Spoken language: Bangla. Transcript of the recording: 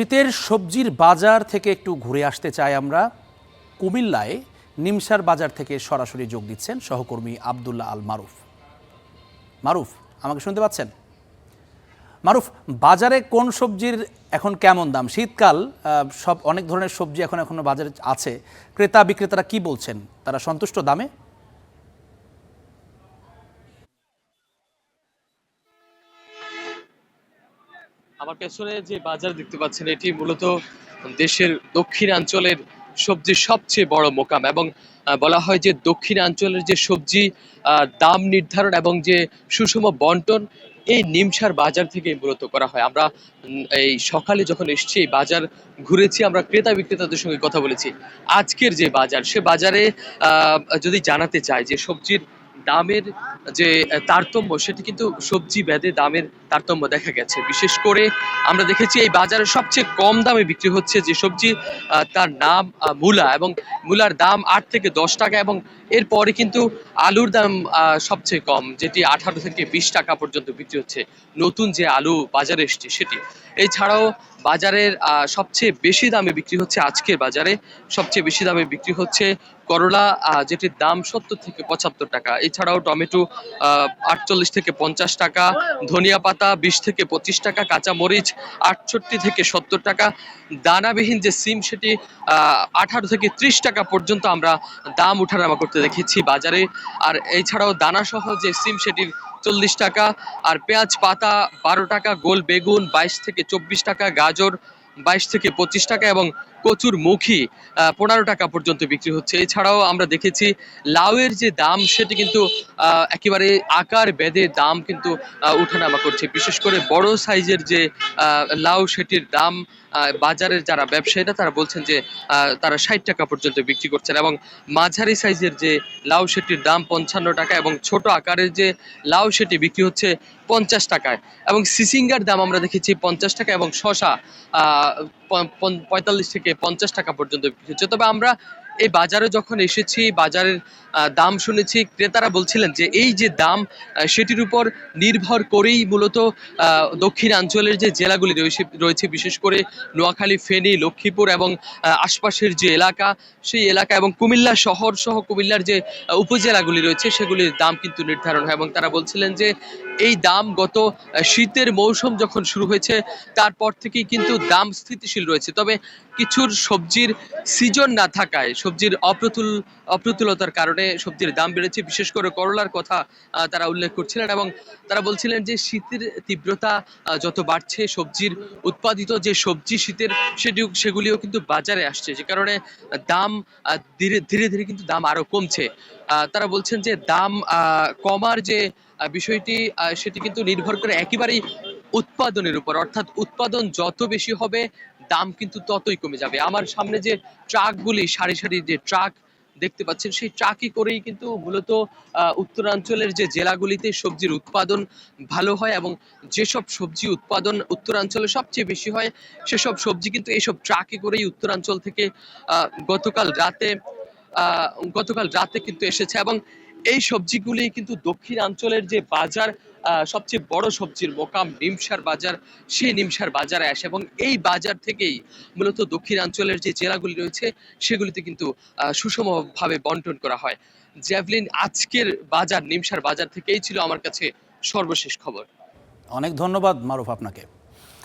শীতের সবজির বাজার থেকে একটু ঘুরে আসতে চাই আমরা। কুমিল্লায় নিমসার বাজার থেকে সরাসরি যোগ দিচ্ছেন সহকর্মী আব্দুল্লাহ আল মারুফ। মারুফ, আমাকে শুনতে পাচ্ছেন? মারুফ, বাজারে কোন সবজির এখন কেমন দাম? শীতকাল, সব অনেক ধরনের সবজি এখনো বাজারে আছে। ক্রেতা বিক্রেতারা কি বলছেন? তারা সন্তুষ্ট দামে? আমার পেছনে যে বাজার দেখতে পাচ্ছেন এটি মূলত দেশের দক্ষিণাঞ্চলের সবজির সবচেয়ে বড় মোকাম এবং বলা হয় যে দক্ষিণাঞ্চলের যে সবজি দাম নির্ধারণ এবং যে সুষম বন্টন এই নিমসার বাজার থেকে মূলত করা হয়। আমরা এই সকালে যখন এসেছি এই বাজার ঘুরেছি, আমরা ক্রেতা বিক্রেতাদের সঙ্গে কথা বলেছি। আজকের যে বাজার, সে বাজারে যদি জানাতে চাই যে সবজির দামের যে তারতম্য, সেটি কিন্তু সবজি ভেদে দামের তারতম্য দেখা গেছে। বিশেষ করে আমরা দেখেছি এই বাজারে সবচেয়ে কম দামে বিক্রি হচ্ছে যে সবজি, তার নাম মূলা, এবং মূলার দাম ৮ থেকে ১০ টাকা, এবং এরপরে কিন্তু আলুর দাম সবচেয়ে কম, যেটি ১৮ থেকে ২০ টাকা পর্যন্ত বিক্রি হচ্ছে। নতুন যে আলু বাজারে এসছে সেটি। এছাড়াও বাজারের সবচেয়ে বেশি দামে বিক্রি হচ্ছে, আজকের বাজারে সবচেয়ে বেশি দামে বিক্রি হচ্ছে করলা, যেটির দাম ৭০ থেকে ৭৫ টাকা। এছাড়াও টমেটো ৪৮ থেকে ৫০ টাকা, ধনিয়া পাতা ২০ থেকে ২৫ টাকা, কাঁচা মরিচ ৬৮ থেকে ৭০ টাকা, দানাবিহীন যে সিম সেটি ১৮ থেকে ৩০ টাকা পর্যন্ত আমরা দাম উঠানামা করতে দেখেছি বাজারে। আর এছাড়াও দানা সহ যে সিম সেটির ৪০ টাকা, আর পেঁয়াজ পাতা ১২ টাকা, গোল বেগুন ২২ থেকে ২৪ টাকা, গাজর ২২ থেকে ২৫ টাকা, এবং কচুর মুখী ১৫ টাকা পর্যন্ত বিক্রি হচ্ছে। এছাড়াও আমরা দেখেছি লাউয়ের যে দাম সেটি কিন্তু একেবারে আকার বেঁধে দাম কিন্তু উঠানামা করছে। বিশেষ করে বড় সাইজের যে লাউ, সেটির দাম বাজারের যারা ব্যবসায়ীরা তারা বলছেন যে তারা ৬০ টাকা পর্যন্ত বিক্রি করছেন, এবং মাঝারি সাইজের যে লাউ সেটির দাম ৫৫ টাকা, এবং ছোট আকারের যে লাউ সেটি বিক্রি হচ্ছে ৫০ টাকায়, এবং সিসিঙ্গার দাম আমরা দেখেছি ৫০ টাকা, এবং শসা ৪৫ থেকে ৫০ টাকা পর্যন্ত বিক্রি হচ্ছে। তবে আমরা এই বাজারে যখন এসেছি, বাজারের দাম শুনেছি, ক্রেতারা বলছিলেন যে এই যে দাম সেটির উপর নির্ভর করেই মূলত দক্ষিণাঞ্চলের যে জেলাগুলি রয়েছে, বিশেষ করে নোয়াখালী, ফেনী, লক্ষ্মীপুর এবং আশপাশের যে এলাকা, সেই এলাকা এবং কুমিল্লা শহর সহ কুমিল্লার যে উপজেলাগুলি রয়েছে সেগুলির দাম কিন্তু নির্ধারণ হয়। এবং তারা বলছিলেন যে এই দাম গত শীতের মৌসুম যখন শুরু হয়েছে তারপর থেকেই কিন্তু দাম স্থিতিশীল রয়েছে। তবে কিছুর সবজির সিজন না থাকায়, সবজির অপ্রতুলতার কারণে সবজির দাম বেড়েছে। বিশেষ করে করলার কথা তারা উল্লেখ করছিলেন, এবং তারা বলছিলেন যে শীতের তীব্রতা যত বাড়ছে, সবজির উৎপাদিত যে সবজি শীতের সেগুলিও কিন্তু বাজারে আসছে, যে কারণে দাম ধীরে ধীরে কিন্তু দাম আরো কমছে। তারা বলছেন যে দাম কমার যে বিষয়টি, সেটি কিন্তু নির্ভর করে একেবারেই উৎপাদনের উপর, অর্থাৎ উৎপাদন যত বেশি হবে দাম কিন্তু ততই কমে যাবে। আমার সামনে যে ট্রাকগুলি, সারি সারি যে ট্রাক দেখতে পাচ্ছেন, সেই ট্রাকে করেই কিন্তু মূলত উত্তরাঞ্চলের যে জেলাগুলিতে সবজির উৎপাদন ভালো হয়, এবং যেসব সবজি উৎপাদন উত্তরাঞ্চলে সবচেয়ে বেশি হয় সেসব সবজি কিন্তু এইসব ট্রাকে করেই উত্তরাঞ্চল থেকে গতকাল রাতে কিন্তু এসেছে, এবং এই সবজিগুলি কিন্তু দক্ষিণাঞ্চলের যে বাজার, সবচেয়ে বড় সবজির মোকাম নিমসার বাজার, সেই নিমসার বাজারে আসে, এবং এই বাজার থেকেই মূলত দক্ষিণাঞ্চলের যে জেলাগুলি রয়েছে সেগুলিতে কিন্তু সুষমভাবে বন্টন করা হয়। জ্যাভলিন, আজকের বাজার নিমসার বাজার থেকেই ছিল আমার কাছে সর্বশেষ খবর। অনেক ধন্যবাদ মারুফ আপনাকে।